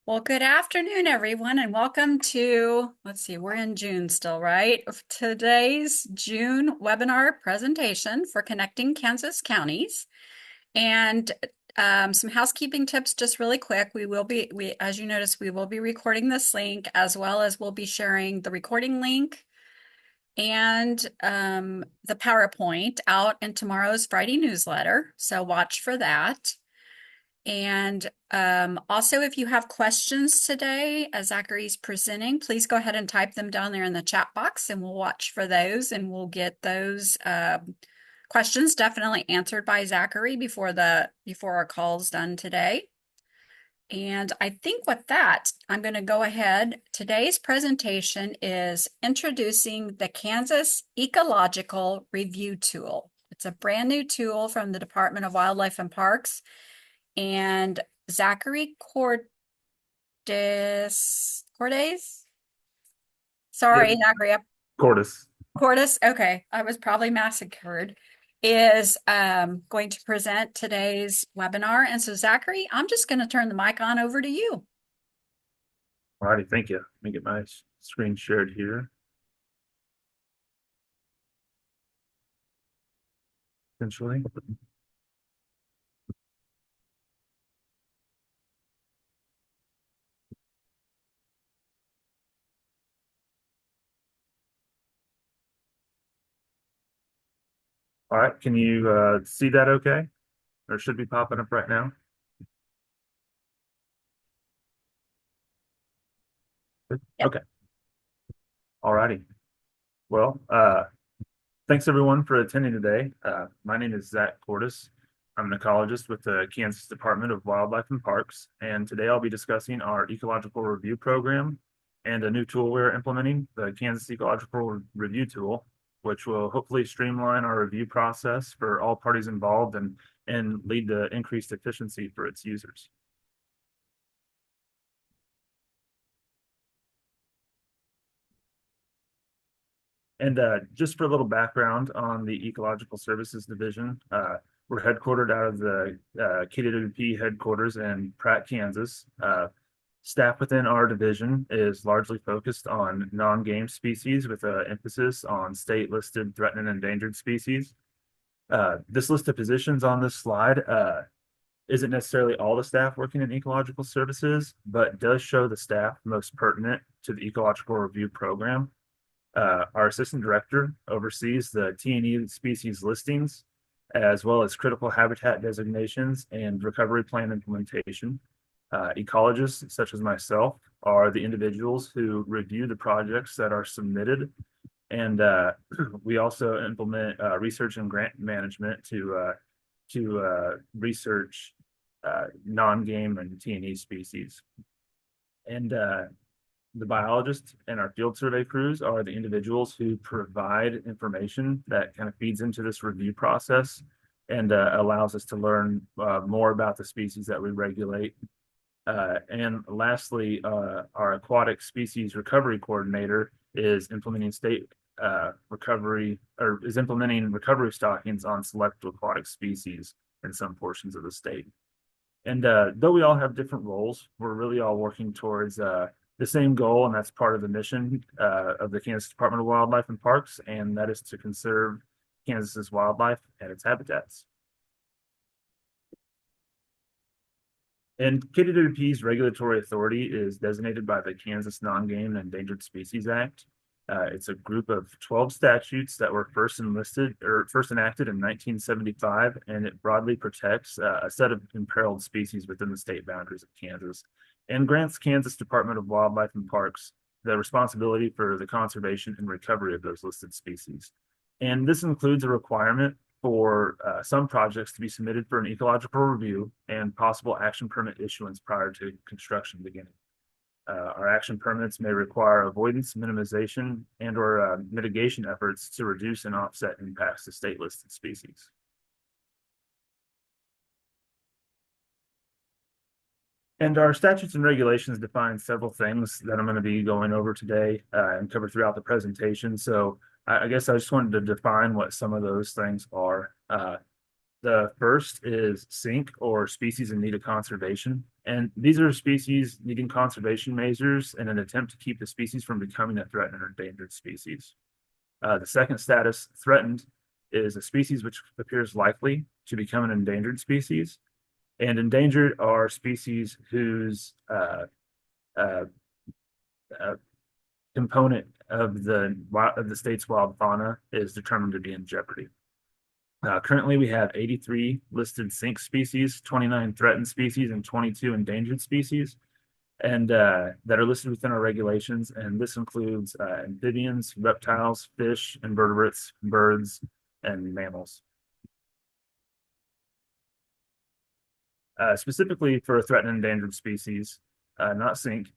Well, good afternoon, everyone, and welcome to, let's see, we're in June still, right? Of today's June webinar presentation for Connecting Kansas Counties. And some housekeeping tips just really quick. As you notice, we will be recording this link as well as we'll be sharing the recording link and the PowerPoint out in tomorrow's Friday newsletter. So watch for that. And also, if you have questions today, as Zachary's presenting, please go ahead and type them down there in the chat box and we'll watch for those and we'll get those questions definitely answered by Zachary before our call's done today. And I think with that, I'm going to go ahead. Today's presentation is introducing the Kansas Ecological Review Tool. It's a brand new tool from the Department of Wildlife and Parks. And Zachary Cordes? Yep. Sorry, Zachary. Cordis. Cordis, okay, I was probably massacred, is going to present today's webinar. And so, Zachary, I'm just going to turn the mic on over to you. Alrighty, thank you. Let me get my screen shared here. Essentially. All right, can you see that okay? Or should be popping up right now? Good. Yep. Okay. Alrighty. Well, thanks everyone for attending today. My name is Zack Cordis. I'm an ecologist with the Kansas Department of Wildlife and Parks, and today I'll be discussing our ecological review program and a new tool we're implementing, the Kansas Ecological Review Tool, which will hopefully streamline our review process for all parties involved and lead to increased efficiency for its users. And just for a little background on the Ecological Services Division, we're headquartered out of the KDWP headquarters in Pratt, Kansas. Staff within our division is largely focused on non-game species with an emphasis on state-listed threatened and endangered species. This list of positions on this slide isn't necessarily all the staff working in ecological services, but does show the staff most pertinent to the ecological review program. Our assistant director oversees the T&E species listings, as well as critical habitat designations and recovery plan implementation. Ecologists, such as myself, are the individuals who review the projects that are submitted. And we also implement research and grant management to research non-game and T&E species. And the biologists and our field survey crews are the individuals who provide information that kind of feeds into this review process and allows us to learn more about the species that we regulate. And lastly, our aquatic species recovery coordinator is implementing recovery stockings on select aquatic species in some portions of the state. And though we all have different roles, we're really all working towards the same goal, and that's part of the mission of the Kansas Department of Wildlife and Parks, and that is to conserve Kansas's wildlife and its habitats. And KDWP's regulatory authority is designated by the Kansas Nongame and Endangered Species Act. It's a group of 12 statutes that were first enacted in 1975, and it broadly protects a set of imperiled species within the state boundaries of Kansas and grants Kansas Department of Wildlife and Parks the responsibility for the conservation and recovery of those listed species. And this includes a requirement for some projects to be submitted for an ecological review and possible action permit issuance prior to construction beginning. Our action permits may require avoidance, minimization, and or mitigation efforts to reduce and offset impacts to state listed species. And our statutes and regulations define several things that I'm going to be going over today and cover throughout the presentation. So I guess I just wanted to define what some of those things are. The first is SINC, or species in need of conservation. And these are species needing conservation measures in an attempt to keep the species from becoming a threatened or endangered species. The second status, threatened, is a species which appears likely to become an endangered species. And endangered are species whose uh, uh, component of the state's wild fauna is determined to be in jeopardy. Currently, we have 83 listed SINC species, 29 threatened species, and 22 endangered species, and that are listed within our regulations. And this includes amphibians, reptiles, fish, invertebrates, birds, and mammals. Specifically for threatened and endangered species, not SINC,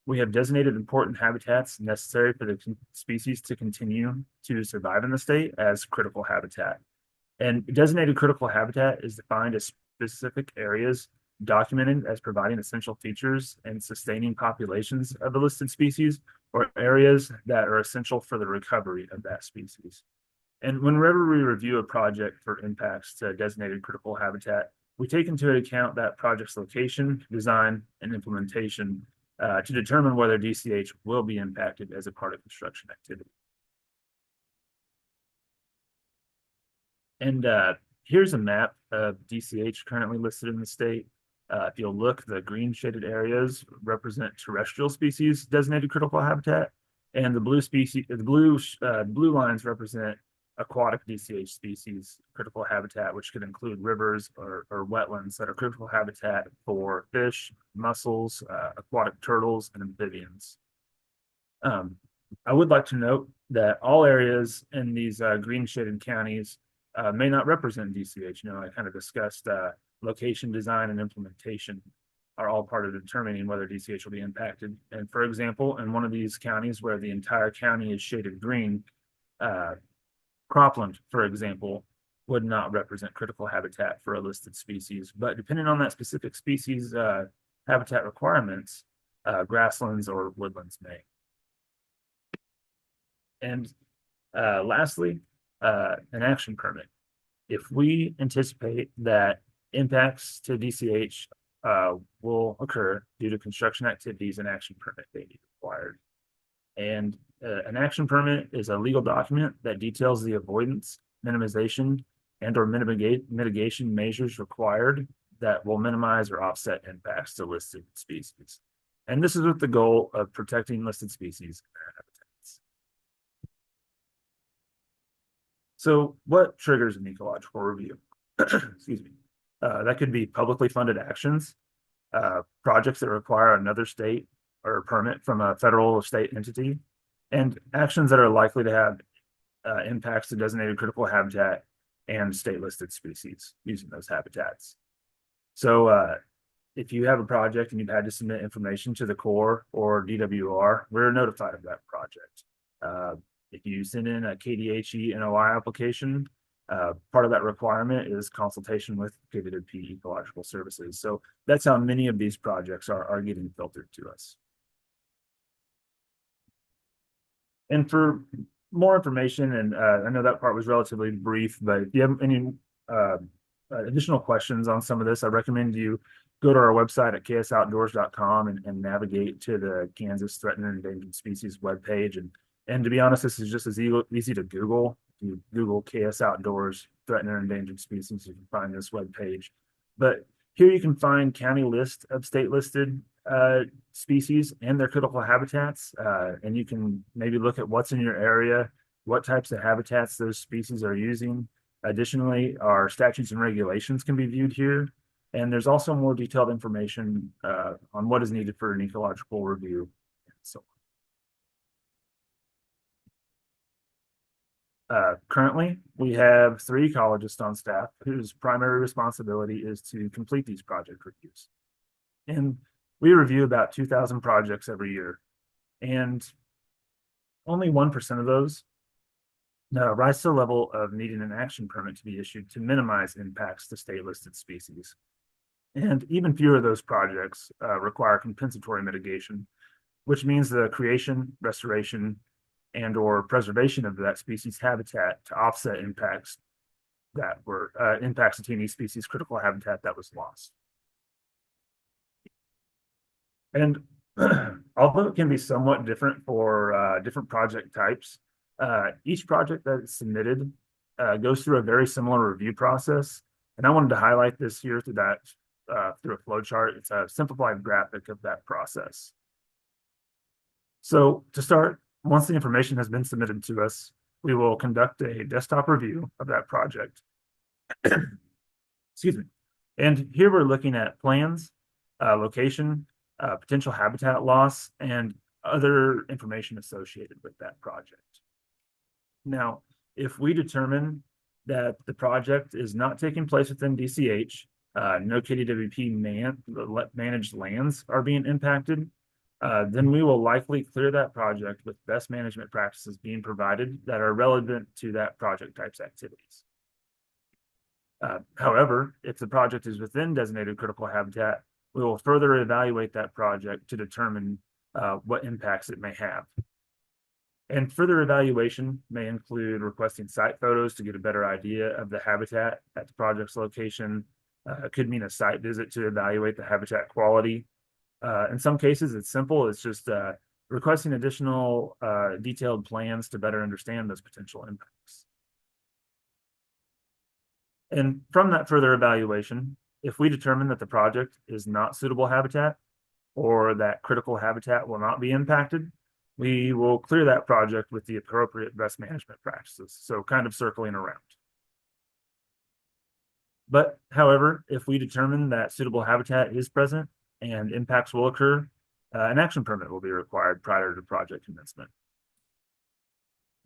we have designated important habitats necessary for the species to continue to survive in the state as critical habitat. And designated critical habitat is defined as specific areas documented as providing essential features and sustaining populations of the listed species, or areas that are essential for the recovery of that species. And whenever we review a project for impacts to designated critical habitat, we take into account that project's location, design, and implementation to determine whether DCH will be impacted as a part of construction activity. And here's a map of DCH currently listed in the state. If you'll look, the green shaded areas represent terrestrial species designated critical habitat, and the blue lines represent aquatic DCH species critical habitat, which could include rivers or wetlands that are critical habitat for fish, mussels, aquatic turtles, and amphibians. I would like to note that all areas in these green shaded counties may not represent DCH. I kind of discussed location, design, and implementation are all part of determining whether DCH will be impacted. And for example, in one of these counties where the entire county is shaded green, cropland, for example, would not represent critical habitat for a listed species. But depending on that specific species habitat requirements, grasslands or woodlands may. And lastly, an action permit. If we anticipate that impacts to DCH will occur due to construction activities, an action permit may be required. And an action permit is a legal document that details the avoidance, minimization, and or mitigation measures required that will minimize or offset impacts to listed species. And this is with the goal of protecting listed species and their habitats. So what triggers an ecological review? Excuse me. That could be publicly funded actions, projects that require another state or a permit from a federal or state entity, and actions that are likely to have impacts to designated critical habitat and state listed species using those habitats. So if you have a project and you've had to submit information to the Corps or DWR, we're notified of that project. If you send in a KDHE NOI application, part of that requirement is consultation with KDWP Ecological Services. So that's how many of these projects are getting filtered to us. And for more information, and I know that part was relatively brief, but if you have any additional questions on some of this, I recommend you go to our website at ksoutdoors.com and navigate to the Kansas Threatened and Endangered Species webpage. And to be honest, this is just as easy to Google. If you Google KS Outdoors Threatened and Endangered Species, you can find this webpage. But here you can find county list of state listed species and their critical habitats. And you can maybe look at what's in your area, what types of habitats those species are using. Additionally, our statutes and regulations can be viewed here. And there's also more detailed information on what is needed for an ecological review and so on. Currently, we have 3 ecologists on staff whose primary responsibility is to complete these project reviews. And we review about 2,000 projects every year, and only 1% of those rise to the level of needing an action permit to be issued to minimize impacts to state listed species. And even fewer of those projects require compensatory mitigation, which means the creation, restoration, and or preservation of that species habitat to offset impacts that were impacts to any species critical habitat that was lost. And although it can be somewhat different for different project types, each project that is submitted goes through a very similar review process. And I wanted to highlight this here through a flow chart. It's a simplified graphic of that process. So to start, once the information has been submitted to us, we will conduct a desktop review of that project. Excuse me. And here we're looking at plans, location, potential habitat loss, and other information associated with that project. Now, if we determine that the project is not taking place within DCH, no KDWP managed lands are being impacted, then we will likely clear that project with best management practices being provided that are relevant to that project type's activities. However, if the project is within designated critical habitat, we will further evaluate that project to determine what impacts it may have. And further evaluation may include requesting site photos to get a better idea of the habitat at the project's location. It could mean a site visit to evaluate the habitat quality. In some cases, it's simple. It's just requesting additional detailed plans to better understand those potential impacts. And from that further evaluation, if we determine that the project is not suitable habitat or that critical habitat will not be impacted, we will clear that project with the appropriate best management practices. So kind of circling around. But however, if we determine that suitable habitat is present and impacts will occur, an action permit will be required prior to project commencement.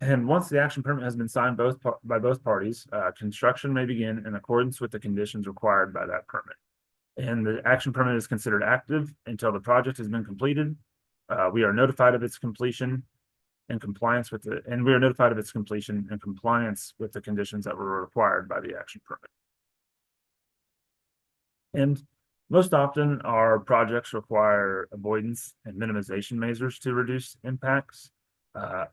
And once the action permit has been signed by both parties, construction may begin in accordance with the conditions required by that permit. And the action permit is considered active until the project has been completed. We are notified of its completion and compliance with the, and we are notified of its completion and compliance with the conditions that were required by the action permit. And most often, our projects require avoidance and minimization measures to reduce impacts.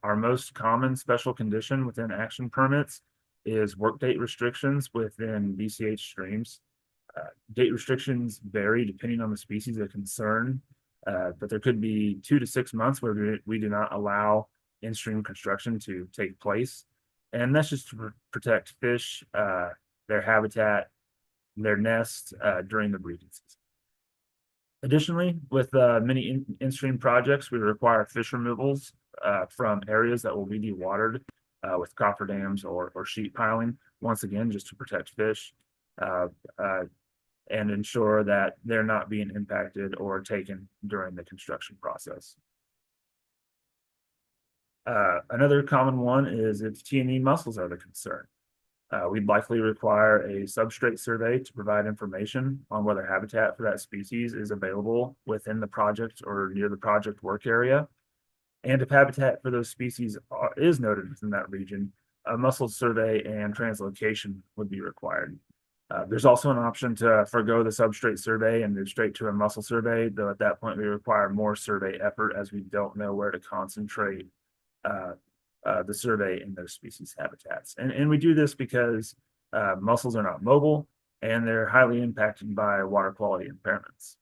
Our most common special condition within action permits is work date restrictions within DCH streams. Date restrictions vary depending on the species of concern, but there could be 2 to 6 months where we do not allow in-stream construction to take place. And that's just to protect fish, their habitat, their nests during the breeding season. Additionally, with many in-stream projects, we require fish removals from areas that will be dewatered with cofferdams or sheet piling, once again, just to protect fish and ensure that they're not being impacted or taken during the construction process. Another common one is if T&E mussels are the concern. We'd likely require a substrate survey to provide information on whether habitat for that species is available within the project or near the project work area. And if habitat for those species is noted within that region, a mussel survey and translocation would be required. There's also an option to forego the substrate survey and move straight to a mussel survey, though at that point we require more survey effort as we don't know where to concentrate the survey in those species habitats. And we do this because mussels are not mobile and they're highly impacted by water quality impairments.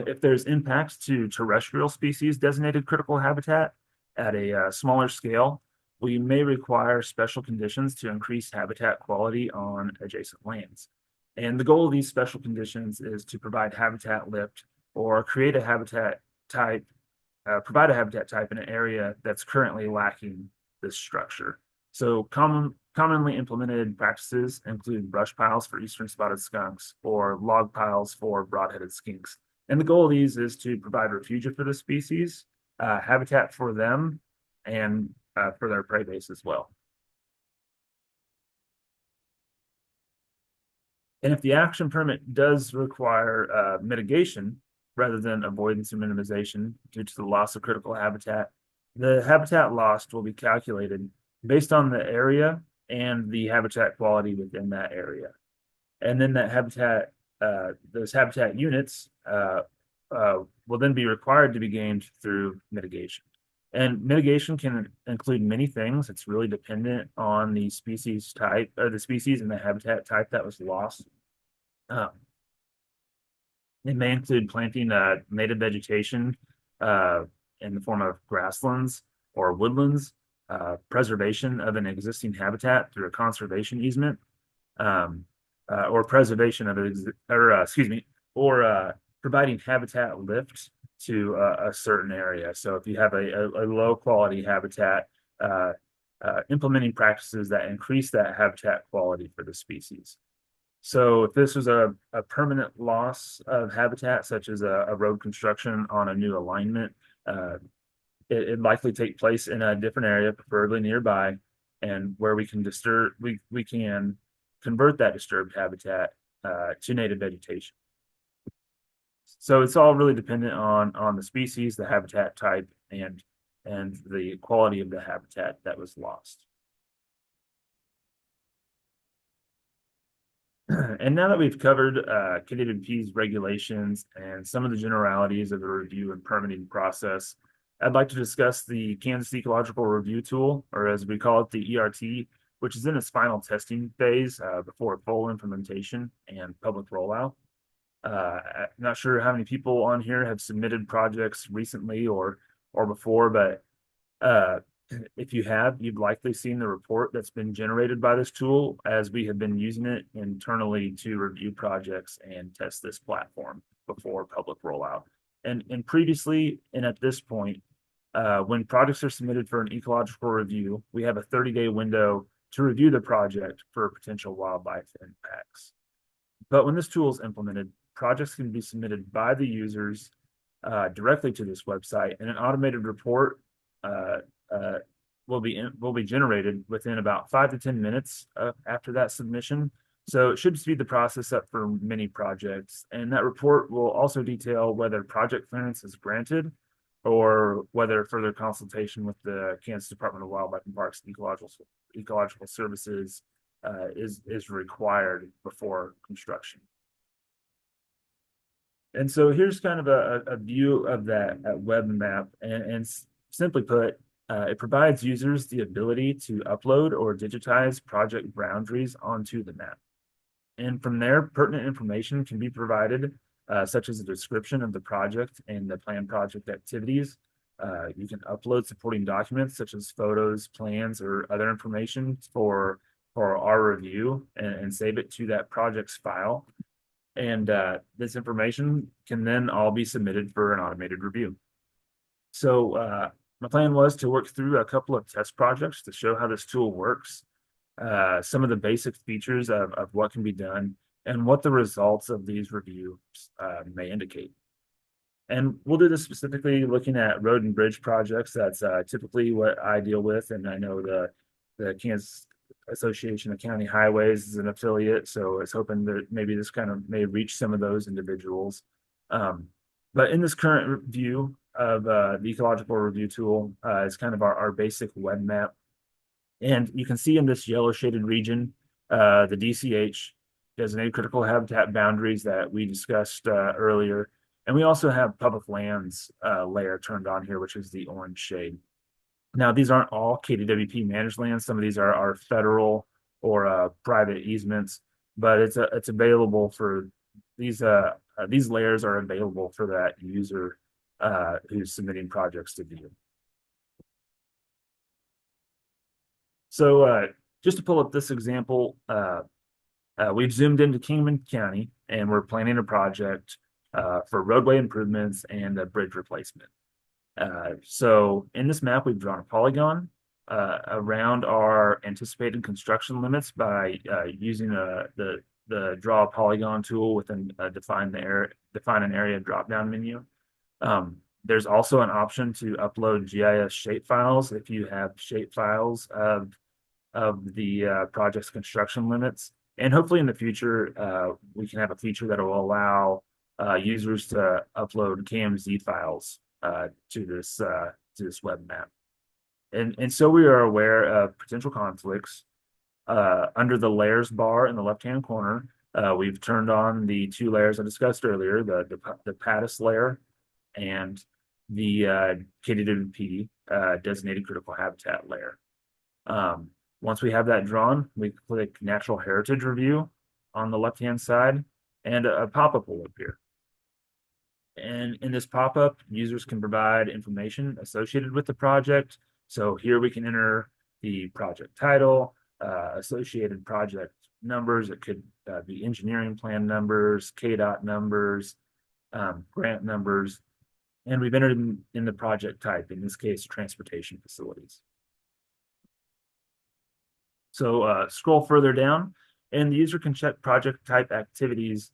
If there's impacts to terrestrial species designated critical habitat at a smaller scale, we may require special conditions to increase habitat quality on adjacent lands. And the goal of these special conditions is to provide habitat lift or create a habitat type, provide a habitat type in an area that's currently lacking this structure. So commonly implemented practices include brush piles for eastern spotted skunks or log piles for broad-headed skinks. And the goal of these is to provide refugia for the species, habitat for them, and for their prey base as well. And if the action permit does require mitigation rather than avoidance or minimization due to the loss of critical habitat, the habitat lost will be calculated based on the area and the habitat quality within that area. And then that habitat, those habitat units will then be required to be gained through mitigation. And mitigation can include many things. It's really dependent on the species type, or the species and the habitat type that was lost. Um, it may include planting native vegetation uh, in the form of grasslands or woodlands, preservation of an existing habitat through a conservation easement, um, or preservation of excuse me, or providing habitat lift to a certain area. So if you have a low quality habitat, uh, implementing practices that increase that habitat quality for the species. So if this was a permanent loss of habitat, such as a road construction on a new alignment, uh, it'd likely take place in a different area, preferably nearby, and where we can convert that disturbed habitat to native vegetation. So it's all really dependent on the species, the habitat type, and the quality of the habitat that was lost. And now that we've covered KDWP's regulations and some of the generalities of the review and permitting process, I'd like to discuss the Kansas Ecological Review Tool, or as we call it, the ERT, which is in its final testing phase before full implementation and public rollout. I'm not sure how many people on here have submitted projects recently or before, but uh, if you have, you've likely seen the report that's been generated by this tool, as we have been using it internally to review projects and test this platform before public rollout. And previously, and at this point, when projects are submitted for an ecological review, we have a 30-day window to review the project for potential wildlife impacts. But when this tool is implemented, projects can be submitted by the users directly to this website, and an automated report uh, uh, will be generated within about 5 to 10 minutes after that submission. So it should speed the process up for many projects. And that report will also detail whether project clearance is granted or whether further consultation with the Kansas Department of Wildlife and Parks Ecological Services is required before construction. And so here's kind of a view of that web map. And simply put, it provides users the ability to upload or digitize project boundaries onto the map. And from there, pertinent information can be provided, such as a description of the project and the planned project activities. You can upload supporting documents such as photos, plans, or other information for our review and save it to that project's file. And this information can then all be submitted for an automated review. So my plan was to work through a couple of test projects to show how this tool works, some of the basic features of what can be done, and what the results of these reviews may indicate. And we'll do this specifically looking at road and bridge projects. That's typically what I deal with, and I know the Kansas Association of County Highways is an affiliate, so it's hoping that maybe this kind of may reach some of those individuals. But in this current view of the ecological review tool, is kind of our basic web map. And you can see in this yellow shaded region, the DCH, designated critical habitat boundaries that we discussed earlier. And we also have public lands layer turned on here, which is the orange shade. Now, these aren't all KDWP managed lands. Some of these are federal or private easements, but it's available for these layers are available for that user who's submitting projects to view. So just to pull up this example, we've zoomed into Kingman County and we're planning a project for roadway improvements and a bridge replacement. So in this map, we've drawn a polygon around our anticipated construction limits by using the draw a polygon tool within define an area drop down menu. There's also an option to upload GIS shape files if you have shape files of the project's construction limits. And hopefully in the future, we can have a feature that will allow users to upload KMZ files to this web map. And so we are aware of potential conflicts. Under the layers bar in the left-hand corner, we've turned on the two layers I discussed earlier, the PATIS layer and the KDWP designated critical habitat layer. Once we have that drawn, we click Natural Heritage Review on the left-hand side, and a pop-up will appear. And in this pop-up, users can provide information associated with the project. So here we can enter the project title, associated project numbers. It could be engineering plan numbers, KDOT numbers, grant numbers, and we've entered in the project type, in this case, transportation facilities. So scroll further down, and the user can check project type activities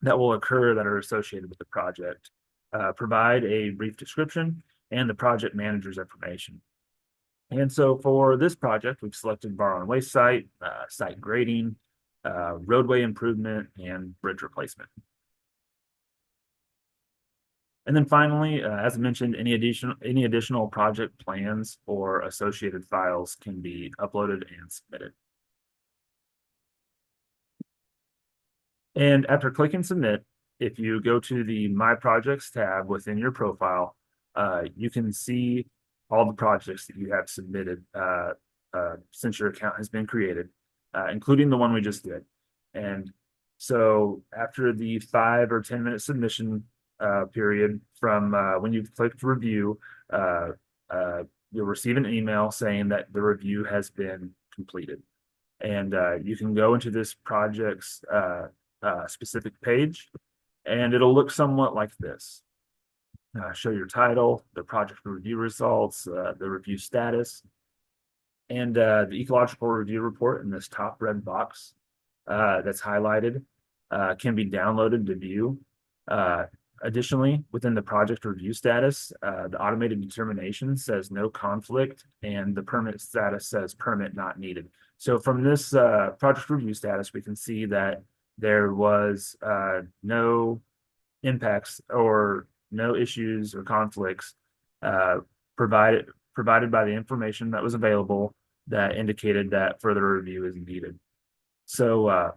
that will occur that are associated with the project, provide a brief description, and the project manager's information. And so for this project, we've selected borrow and waste site, site grading, roadway improvement, and bridge replacement. And then finally, as I mentioned, any additional project plans or associated files can be uploaded and submitted. And after clicking submit, if you go to the My Projects tab within your profile, you can see all the projects that you have submitted since your account has been created, including the one we just did. And so after the 5 or 10 minute submission period from when you've clicked review, you'll receive an email saying that the review has been completed. And you can go into this project's specific page, and it'll look somewhat like this. Show your title, the project review results, the review status, and the ecological review report in this top red box that's highlighted can be downloaded to view. Additionally, within the project review status, the automated determination says no conflict, and the permit status says permit not needed. So from this project review status, we can see that there was no impacts or no issues or conflicts provided by the information that was available that indicated that further review is needed. So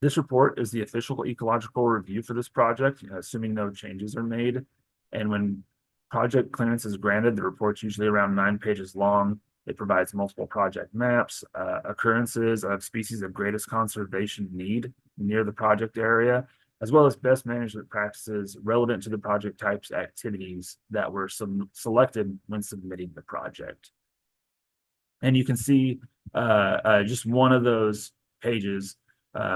this report is the official ecological review for this project, assuming no changes are made. And when project clearance is granted, the report's usually around 9 pages long. It provides multiple project maps, occurrences of species of greatest conservation need near the project area, as well as best management practices relevant to the project types activities that were selected when submitting the project. And you can see just one of those pages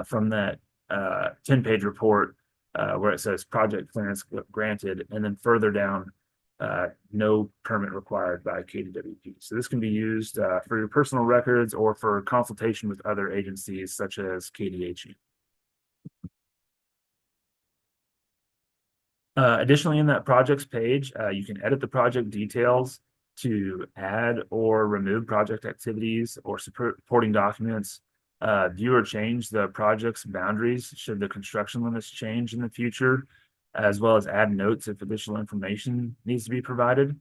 from that 10-page report where it says project clearance granted, and then further down, no permit required by KDWP. So this can be used for your personal records or for consultation with other agencies such as KDHE. Additionally, in that projects page, you can edit the project details to add or remove project activities or supporting documents, view or change the project's boundaries should the construction limits change in the future, as well as add notes if additional information needs to be provided.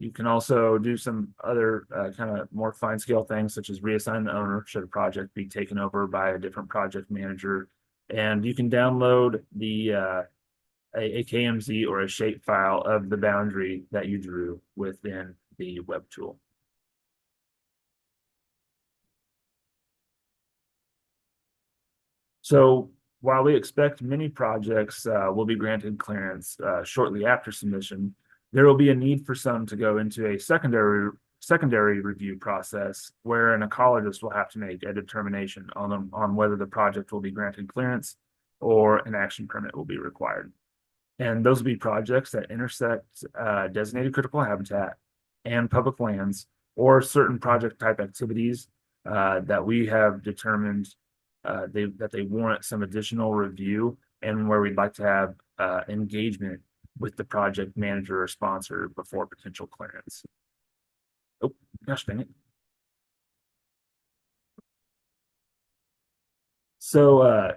You can also do some other kind of more fine scale things, such as reassign the owner should a project be taken over by a different project manager. And you can download the a KMZ or a shape file of the boundary that you drew within the web tool. So while we expect many projects will be granted clearance shortly after submission, there will be a need for some to go into a secondary review process where an ecologist will have to make a determination on whether the project will be granted clearance or an action permit will be required. And those will be projects that intersect designated critical habitat and public lands, or certain project type activities that we have determined that they warrant some additional review, and where we'd like to have engagement with the project manager or sponsor before potential clearance. Oh, gosh dang it. So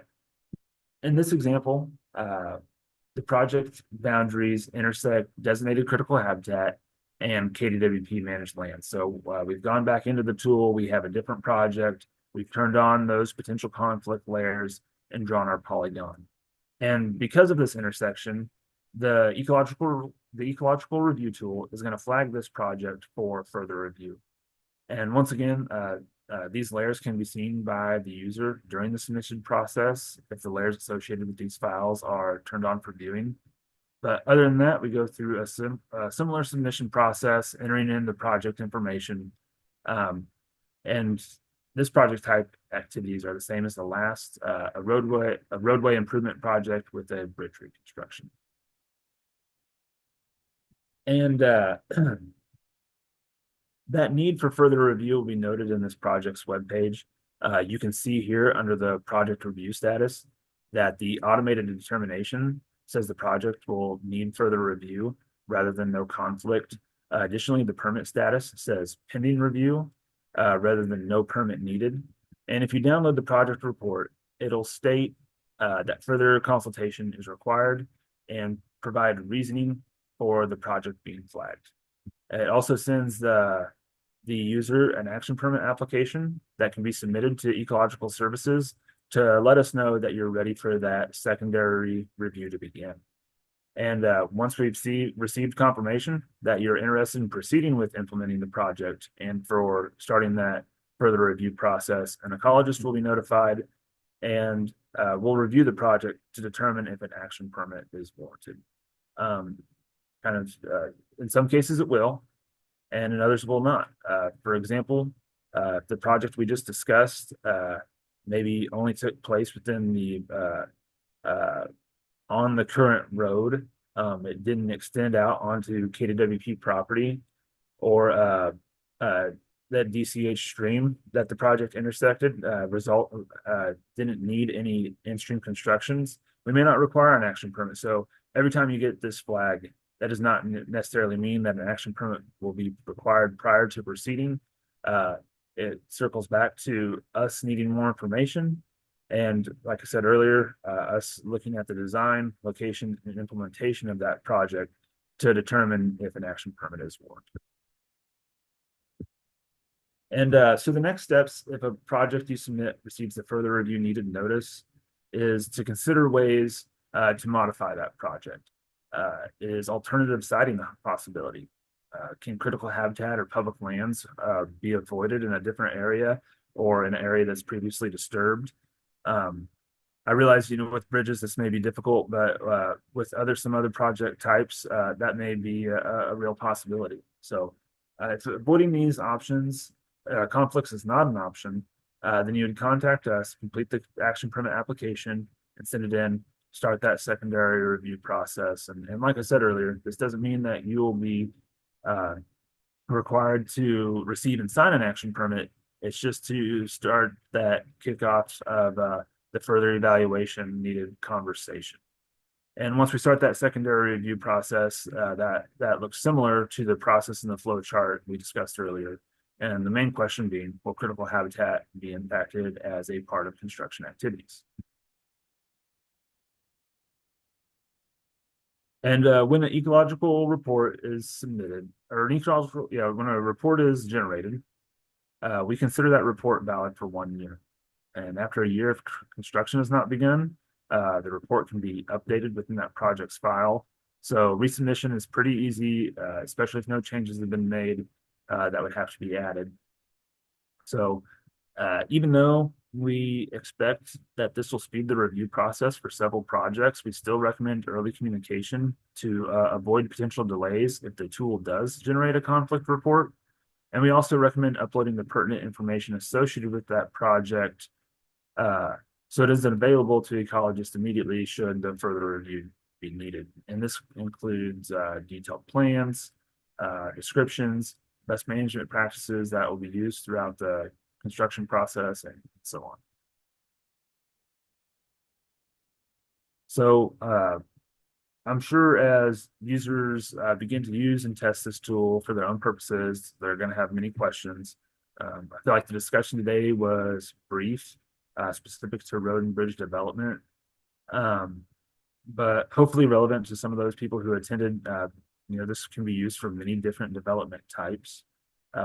in this example, the project boundaries intersect designated critical habitat and KDWP managed land. So we've gone back into the tool. We have a different project. We've turned on those potential conflict layers and drawn our polygon. And because of this intersection, the ecological review tool is going to flag this project for further review. And once again, these layers can be seen by the user during the submission process if the layers associated with these files are turned on for viewing. But other than that, we go through a similar submission process, entering in the project information. And this project type activities are the same as the last, a roadway improvement project with a bridge reconstruction. And that need for further review will be noted in this project's webpage. You can see here under the project review status that the automated determination says the project will need further review rather than no conflict. Additionally, the permit status says pending review rather than no permit needed. And if you download the project report, it'll state that further consultation is required and provide reasoning for the project being flagged. It also sends the user an action permit application that can be submitted to Ecological Services to let us know that you're ready for that secondary review to begin. And once we've received confirmation that you're interested in proceeding with implementing the project and for starting that further review process, an ecologist will be notified and we'll review the project to determine if an action permit is warranted. In some cases it will, and in others will not. For example, the project we just discussed maybe only took place within the on the current road. It didn't extend out onto KDWP property or that DCH stream that the project intersected didn't need any in-stream constructions. We may not require an action permit. So every time you get this flag, that does not necessarily mean that an action permit will be required prior to proceeding. It circles back to us needing more information. And like I said earlier, us looking at the design, location, and implementation of that project to determine if an action permit is warranted. And so the next steps, if a project you submit receives the further review needed notice, is to consider ways to modify that project. Is alternative siting a possibility? Can critical habitat or public lands be avoided in a different area or an area that's previously disturbed? I realize, with bridges, this may be difficult, but with some other project types, that may be a real possibility. So if avoiding these options, conflicts is not an option, then you would contact us, complete the action permit application, and send it in, start that secondary review process. And like I said earlier, this doesn't mean that you will be required to receive and sign an action permit. It's just to start that kickoff of the further evaluation needed conversation. And once we start that secondary review process, that looks similar to the process in the flow chart we discussed earlier. And the main question being, will critical habitat be impacted as a part of construction activities? And when an ecological report is submitted, or when a report is generated, we consider that report valid for 1 year. And after a year of construction has not begun, the report can be updated within that project's file. So resubmission is pretty easy, especially if no changes have been made that would have to be added. So even though we expect that this will speed the review process for several projects, we still recommend early communication to avoid potential delays if the tool does generate a conflict report. And we also recommend uploading the pertinent information associated with that project so it is available to ecologists immediately should the further review be needed. And this includes detailed plans, descriptions, best management practices that will be used throughout the construction process, and so on. So I'm sure as users begin to use and test this tool for their own purposes, they're going to have many questions. I feel like the discussion today was brief, specific to road and bridge development, but hopefully relevant to some of those people who attended. This can be used for many different development types.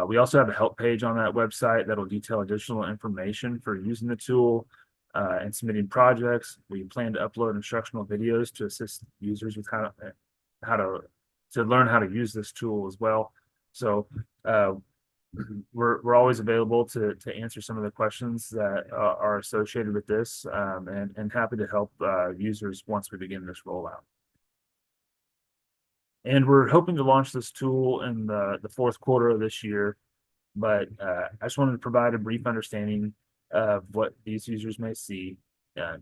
We also have a help page on that website that will detail additional information for using the tool, and submitting projects. We plan to upload instructional videos to assist users with how to learn how to use this tool as well. So uh, we're always available to answer some of the questions that are associated with this, and happy to help users once we begin this rollout. And we're hoping to launch this tool in the fourth quarter of this year. But I just wanted to provide a brief understanding of what these users may see.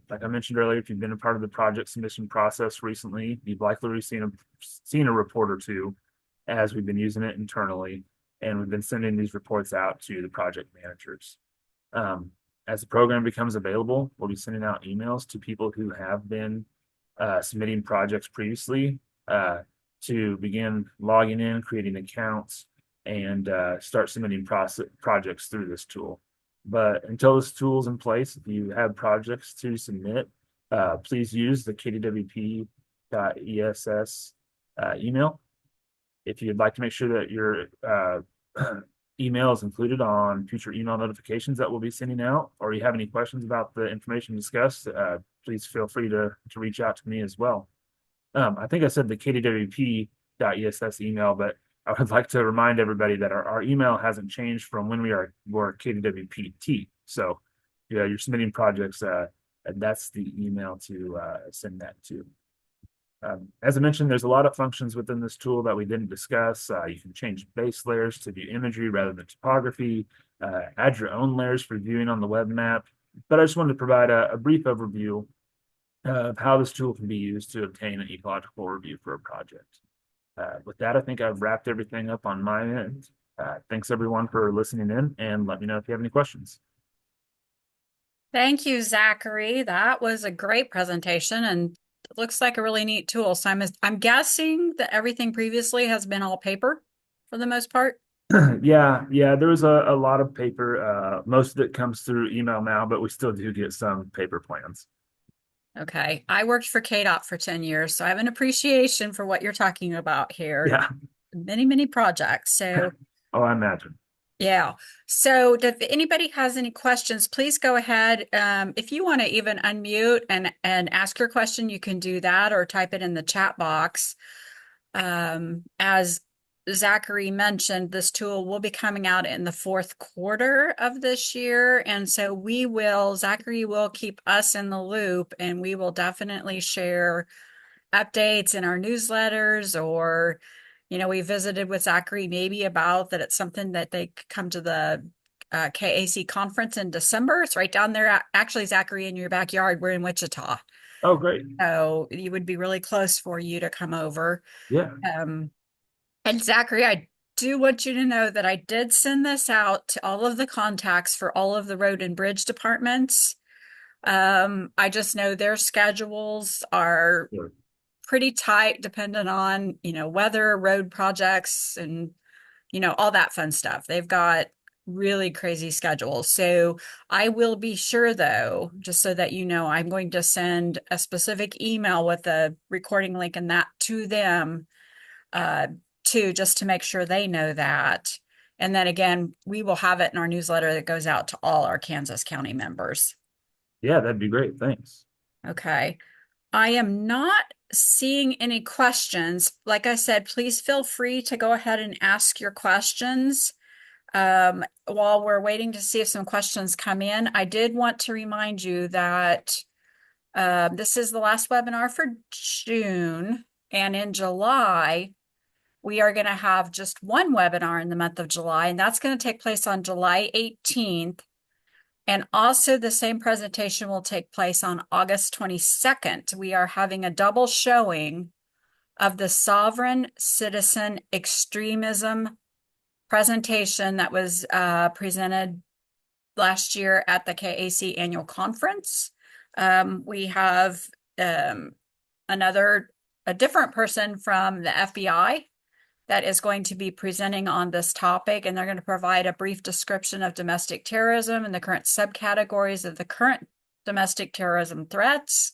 Like I mentioned earlier, if you've been a part of the project submission process recently, you've likely seen a report or two as we've been using it internally, and we've been sending these reports out to the project managers. As the program becomes available, we'll be sending out emails to people who have been submitting projects previously to begin logging in, creating accounts, and start submitting projects through this tool. But until this tool is in place, if you have projects to submit, please use the KDWP.ess email. If you'd like to make sure that your email is included on future email notifications that we'll be sending out, or you have any questions about the information discussed, please feel free to reach out to me as well. I think I said the KDWP.ess email, but I would like to remind everybody that our email hasn't changed from when were KDWPT. So yeah, you're submitting projects, and that's the email to send that to. As I mentioned, there's a lot of functions within this tool that we didn't discuss. You can change base layers to view imagery rather than topography, add your own layers for viewing on the web map. But I just wanted to provide a brief overview of how this tool can be used to obtain an ecological review for a project. With that, I think I've wrapped everything up on my end. Thanks everyone for listening in, and let me know if you have any questions. Thank you, Zachary. That was a great presentation and it looks like a really neat tool. So I'm guessing that everything previously has been all paper for the most part. Yeah, there was a lot of paper. Most of it comes through email now, but we still do get some paper plans. Okay. I worked for KDOP for 10 years, so I have an appreciation for what you're talking about here. Yeah. Many, many projects. So Oh, I imagine. yeah. So if anybody has any questions, please go ahead. If you want to even unmute and ask your question, you can do that or type it in the chat box. As Zachary mentioned, this tool will be coming out in the fourth quarter of this year. And so Zachary will keep us in the loop and we will definitely share updates in our newsletters or, we visited with Zachary maybe about that it's something that they could come to the KAC conference in December. It's right down there. Actually, Zachary, in your backyard, we're in Wichita. Oh, great. So it would be really close for you to come over. Yeah. Um, and Zachary, I do want you to know that I did send this out to all of the contacts for all of the road and bridge departments. I just know their schedules are Sure. pretty tight, dependent on, weather, road projects, and, all that fun stuff. They've got really crazy schedules. So I will be sure, though, just so that you know, I'm going to send a specific email with a recording link and that to them, uh, too, just to make sure they know that. And then again, we will have it in our newsletter that goes out to all our Kansas County members. Yeah, that'd be great. Thanks. Okay. I am not seeing any questions. Like I said, please feel free to go ahead and ask your questions. While we're waiting to see if some questions come in, I did want to remind you that this is the last webinar for June. And in July, we are going to have just one webinar in the month of July, and that's going to take place on July 18th. And also the same presentation will take place on August 22nd. We are having a double showing of the sovereign citizen extremism presentation that was presented last year at the KAC annual conference. We have a different person from the FBI that is going to be presenting on this topic, and they're going to provide a brief description of domestic terrorism and the current subcategories of the current domestic terrorism threats,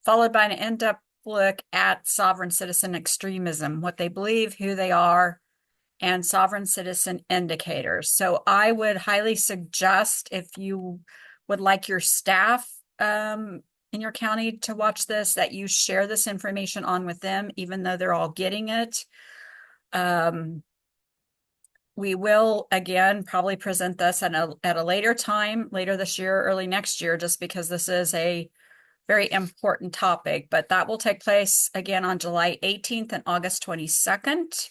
followed by an in-depth look at sovereign citizen extremism, what they believe, who they are, and sovereign citizen indicators. So I would highly suggest, if you would like your staff in your county to watch this, that you share this information on with them, even though they're all getting it. We will again probably present this at a later time, later this year, early next year, just because this is a very important topic. But that will take place again on July 18th and August 22nd.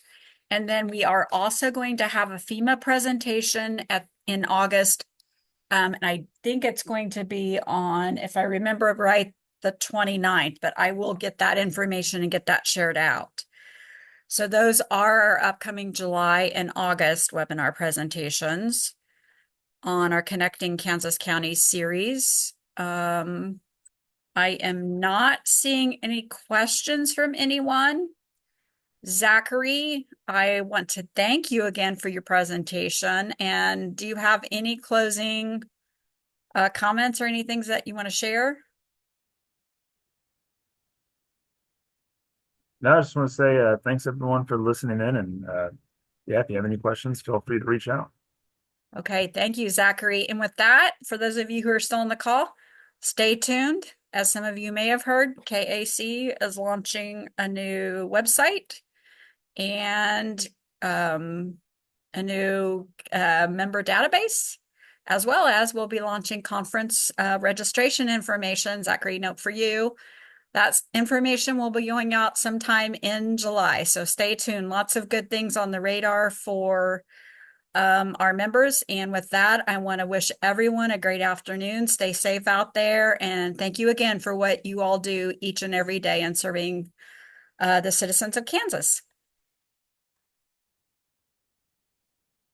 And then we are also going to have a FEMA presentation in August. And I think it's going to be on, if I remember right, the 29th, but I will get that information and get that shared out. So those are our upcoming July and August webinar presentations on our Connecting Kansas County series. I am not seeing any questions from anyone. Zachary, I want to thank you again for your presentation. And do you have any closing comments or anything that you want to share? No, I just want to say thanks everyone for listening in, and yeah, if you have any questions, feel free to reach out. Okay, thank you, Zachary. And with that, for those of you who are still on the call, stay tuned. As some of you may have heard, KAC is launching a new website and a new member database, as well as we'll be launching conference registration information. Zachary, note for you. That information will be going out sometime in July. So stay tuned. Lots of good things on the radar for our members. And with that, I want to wish everyone a great afternoon. Stay safe out there. And thank you again for what you all do each and every day in serving the citizens of Kansas.